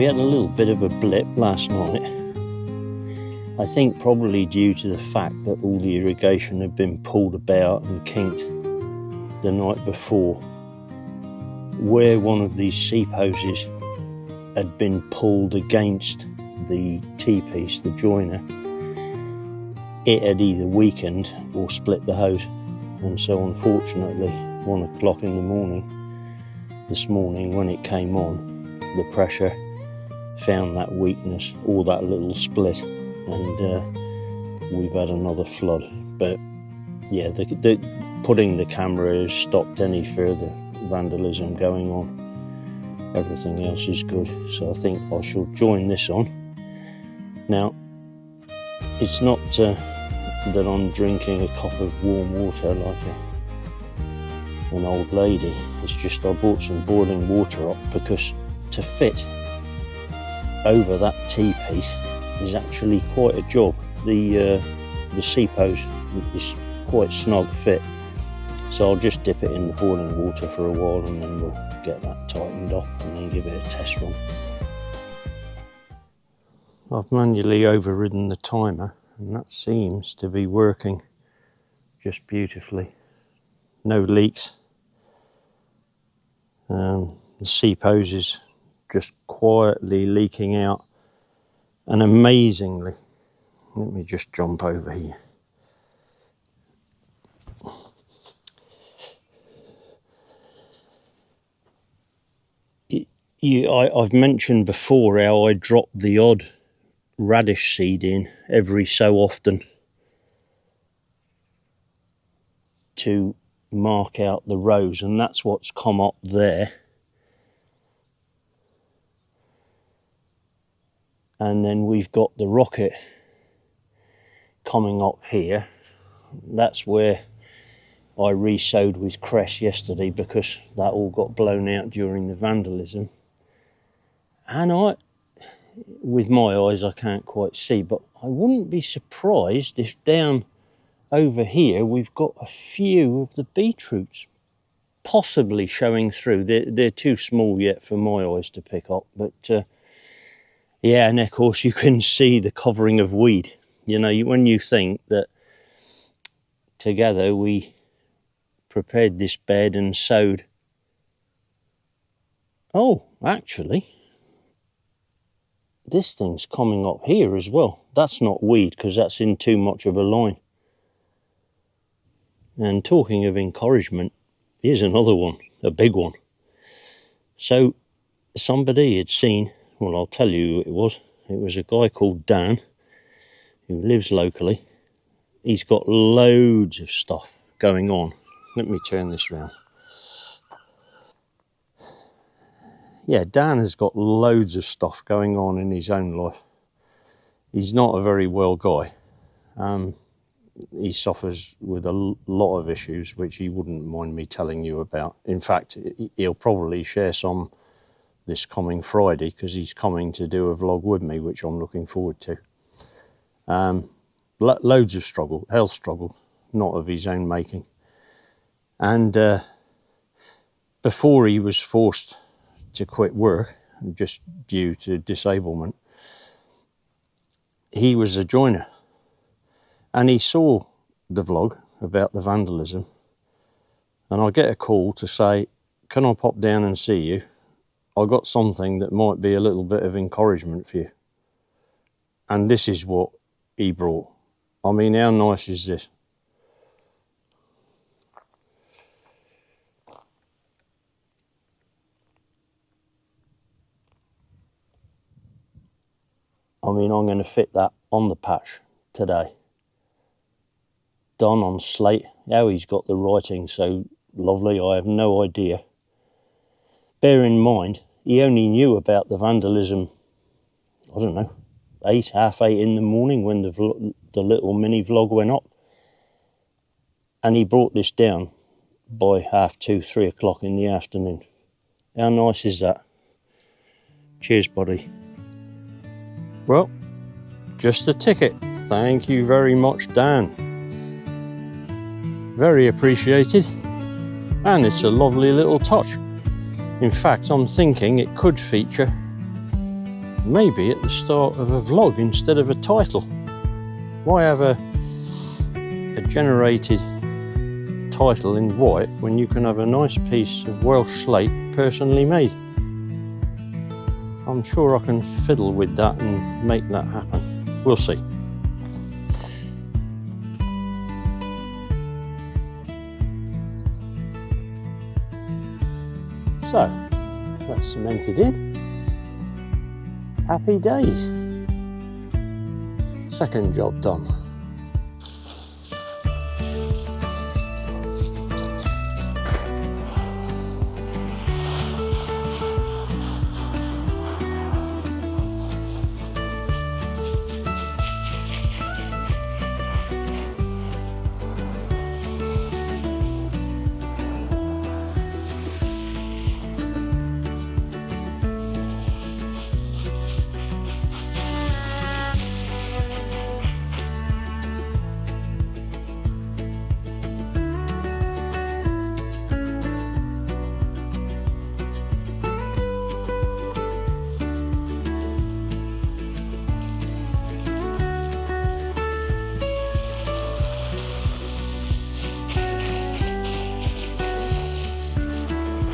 we had a little bit of a blip last night. I think probably due to the fact that all the irrigation had been pulled about and kinked the night before. Where one of these seep hoses had been pulled against the T-piece, the joiner, it had either weakened or split the hose. And so unfortunately, 1 o'clock in the morning, this morning when it came on, the pressure found that weakness or that little split, and we've had another flood. But yeah, the putting the camera has stopped any further vandalism going on. Everything else is good, so I think I shall join this on. Now, it's not that I'm drinking a cup of warm water like an old lady. It's just I bought some boiling water up because to fit over that T-piece is actually quite a job. The seep hose is quite snug fit, so I'll just dip it in the boiling water for a while and then we'll get that tightened up and then give it a test run. I've manually overridden the timer and that seems to be working just beautifully. No leaks. The seep hose is just quietly leaking out, and amazingly, let me just jump over here. I've mentioned before how I drop the odd radish seed in every so often to mark out the rows, and that's what's come up there. And then we've got the rocket coming up here. That's where I re-sowed with cress yesterday because that all got blown out during the vandalism. And with my eyes I can't quite see, but I wouldn't be surprised if down over here we've got a few of the beetroots possibly showing through. They're too small yet for my eyes to pick up, but yeah, and of course you can see the covering of weed. You know, when you think that together we prepared this bed and sowed. Oh, actually, this thing's coming up here as well. That's not weed because that's in too much of a line. And talking of encouragement, here's another one, a big one. So somebody had seen, well, I'll tell you who it was. It was a guy called Dan who lives locally. He's got loads of stuff going on. Let me turn this round. Yeah, Dan has got loads of stuff going on in his own life. He's not a very well guy. He suffers with a lot of issues which he wouldn't mind me telling you about. In fact, he'll probably share some this coming Friday because he's coming to do a vlog with me, which I'm looking forward to. Loads of struggle, health struggle, not of his own making. And before he was forced to quit work, just due to disablement, he was a joiner. And he saw the vlog about the vandalism. And I get a call to say, can I pop down and see you? I got something that might be a little bit of encouragement for you. And this is what he brought. I mean, how nice is this? I mean, I'm going to fit that on the patch today. Done on slate. How he's got the writing so lovely, I have no idea. Bear in mind, he only knew about the vandalism, I don't know, 8:30 in the morning when the little mini vlog went up. And he brought this down by 2:30, 3 o'clock in the afternoon. How nice is that? Cheers, buddy. Well, just a ticket. Thank you very much, Dan. Very appreciated. And it's a lovely little touch. In fact, I'm thinking it could feature maybe at the start of a vlog instead of a title. Why have a generated title in white when you can have a nice piece of Welsh slate personally made? I'm sure I can fiddle with that and make that happen. We'll see. So, that's cemented in. Happy days. Second job done.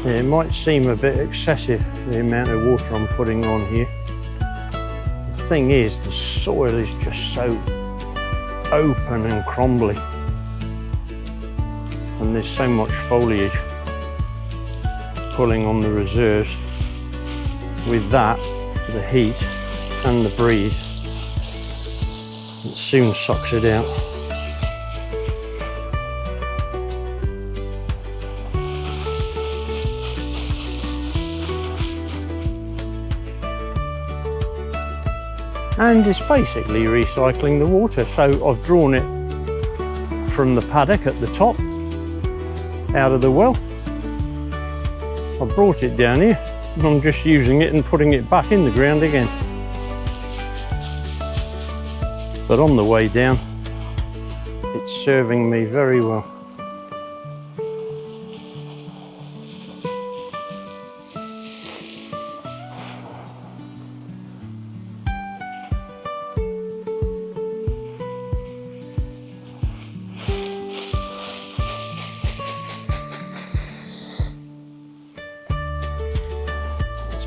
Yeah, it might seem a bit excessive, the amount of water I'm putting on here. The thing is, the soil is just so open and crumbly, and there's so much foliage pulling on the reserves. With that, the heat and the breeze, it soon sucks it out. And it's basically recycling the water. So I've drawn it from the paddock at the top, out of the well. I've brought it down here and I'm just using it and putting it back in the ground again. But on the way down, it's serving me very well.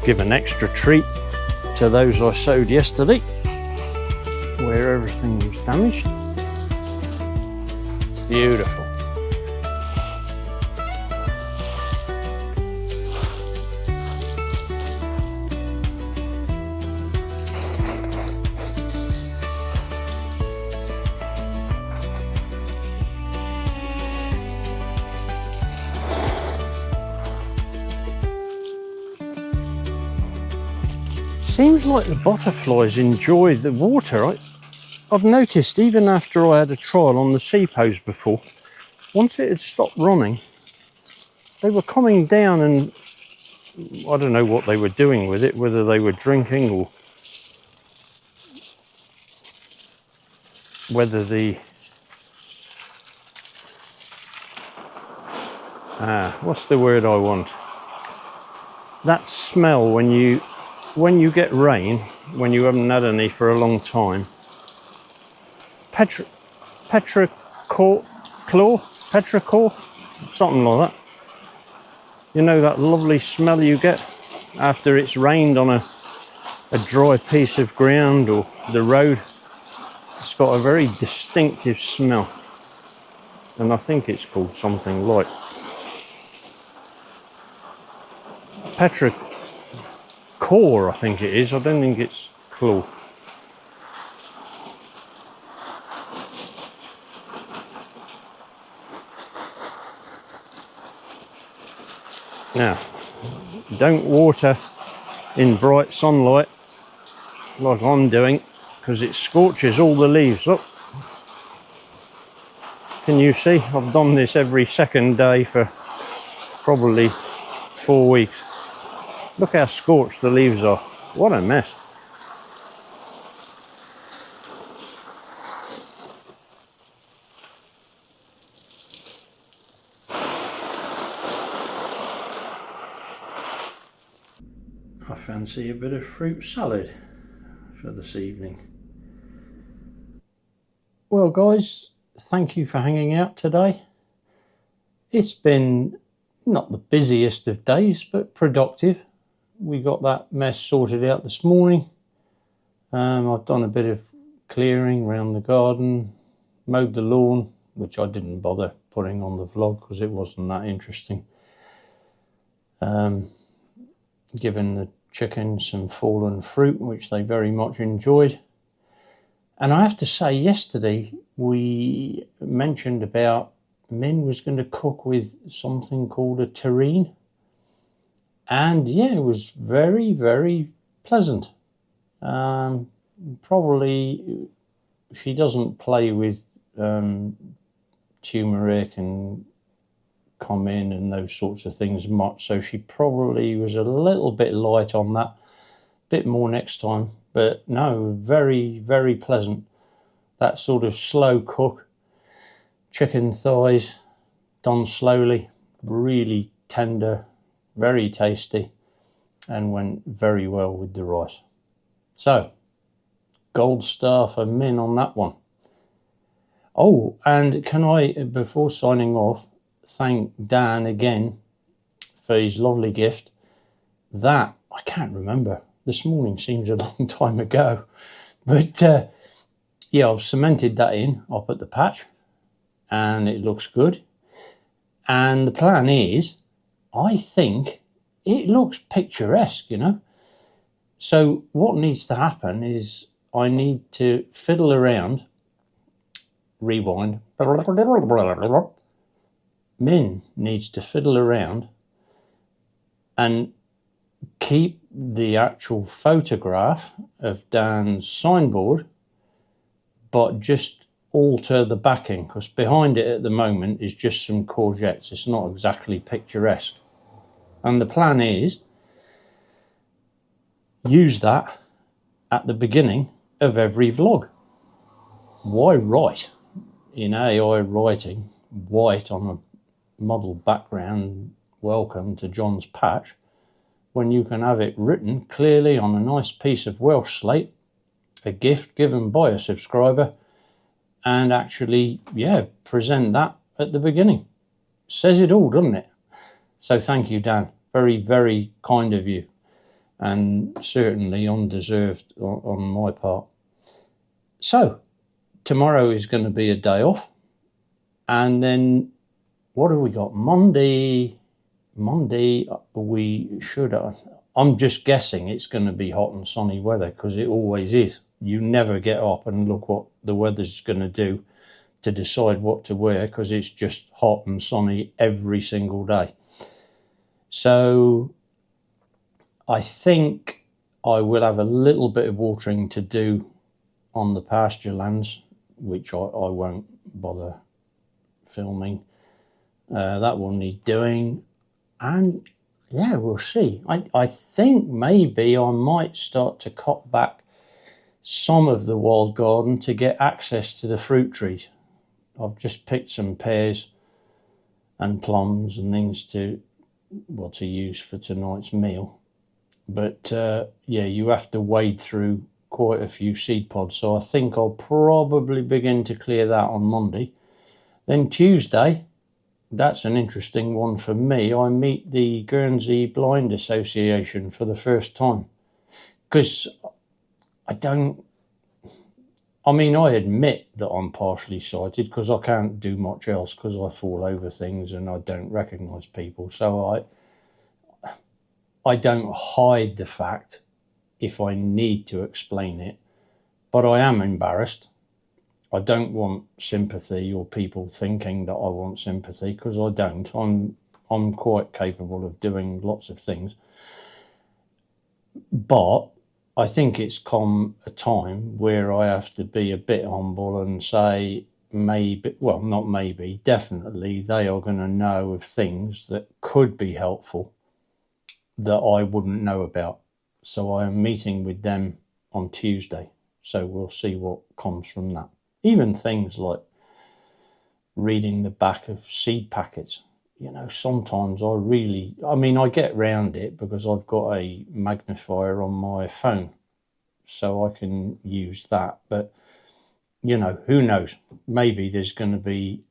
Give an extra treat to those I sowed yesterday, where everything was damaged. Beautiful. Seems like the butterflies enjoy the water. I've noticed even after I had a trial on the Seep Hose before, once it had stopped running, they were coming down, and I don't know what they were doing with it, whether they were drinking or whether what's the word I want? That smell when you get rain, when you haven't had any for a long time. Petrichor, something like that. You know, that lovely smell you get after it's rained on a dry piece of ground or the road. It's got a very distinctive smell, and I think it's called something like petrichor, I think it is. I don't think it's claw. Now, don't water in bright sunlight like I'm doing, because it scorches all the leaves up. Can you see? I've done this every second day for probably 4 weeks. Look how scorched the leaves are. What a mess. I fancy a bit of fruit salad. for this evening. Well guys, thank you for hanging out today. It's been not the busiest of days, but productive. We got that mess sorted out this morning. I've done a bit of clearing around the garden, mowed the lawn, which I didn't bother putting on the vlog because it wasn't that interesting. Given the chickens some fallen fruit, which they very much enjoyed. And I have to say, yesterday we mentioned about Min was going to cook with something called a terrine. And yeah, it was very, very pleasant. Probably she doesn't play with turmeric and cumin and those sorts of things much, so she probably was a little bit light on that. Bit more next time, but no, very, very pleasant. That sort of slow cook, chicken thighs done slowly, really tender, very tasty, and went very well with the rice. So, gold star for Min on that one. Oh, and can I, before signing off, thank Dan again for his lovely gift. That, I can't remember. This morning seems a long time ago. But yeah, I've cemented that in up at the patch and it looks good. And the plan is, I think it looks picturesque, you know. So what needs to happen is I need to fiddle around, rewind. Min needs to fiddle around and keep the actual photograph of Dan's signboard, but just alter the backing, because behind it at the moment is just some courgettes. It's not exactly picturesque. And the plan is use that at the beginning of every vlog. Why write in AI writing white on a model background, welcome to John's patch, when you can have it written clearly on a nice piece of Welsh slate, a gift given by a subscriber, and actually, yeah, present that at the beginning. Says it all, doesn't it? So thank you, Dan. Very, very kind of you, and certainly undeserved on my part. So tomorrow is going to be a day off, and then what have we got? Monday we should, I'm just guessing it's going to be hot and sunny weather, because it always is. You never get up and look what the weather's going to do to decide what to wear, because it's just hot and sunny every single day. So I think I will have a little bit of watering to do on the pasture lands, which I won't bother filming. That will need doing. And yeah, we'll see. I think maybe I might start to cut back some of the wild garden to get access to the fruit trees. I've just picked some pears and plums and things to use for tonight's meal. But yeah, you have to wade through quite a few seed pods. So I think I'll probably begin to clear that on Monday. Then Tuesday, that's an interesting one for me. I meet the Guernsey Blind Association for the first time, because I admit that I'm partially sighted, because I can't do much else, because I fall over things and I don't recognise people. So I don't hide the fact if I need to explain it, but I am embarrassed. I don't want sympathy or people thinking that I want sympathy, because I don't. I'm quite capable of doing lots of things. But I think it's come a time where I have to be a bit humble and say maybe, well, not maybe, definitely they are going to know of things that could be helpful that I wouldn't know about. So I am meeting with them on Tuesday. So we'll see what comes from that. Even things like reading the back of seed packets. You know, sometimes I get round it because I've got a magnifier on my phone. so I can use that. But, you know, who knows? Maybe there's going to be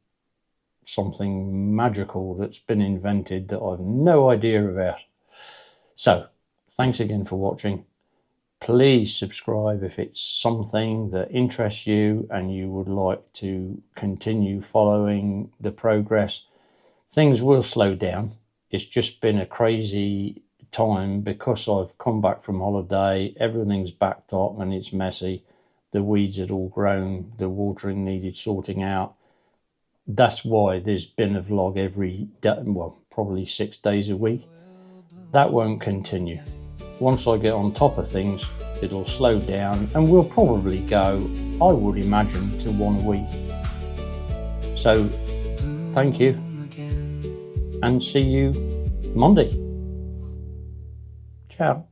something magical that's been invented that I've no idea about. So, thanks again for watching. Please subscribe if it's something that interests you and you would like to continue following the progress. Things will slow down. It's just been a crazy time because I've come back from holiday, everything's backed up and it's messy. The weeds had all grown, the watering needed sorting out. That's why there's been a vlog every day, well, probably 6 days a week. That won't continue. Once I get on top of things, it'll slow down and we'll probably go, I would imagine, to 1 week. So thank you and see you Monday. Ciao.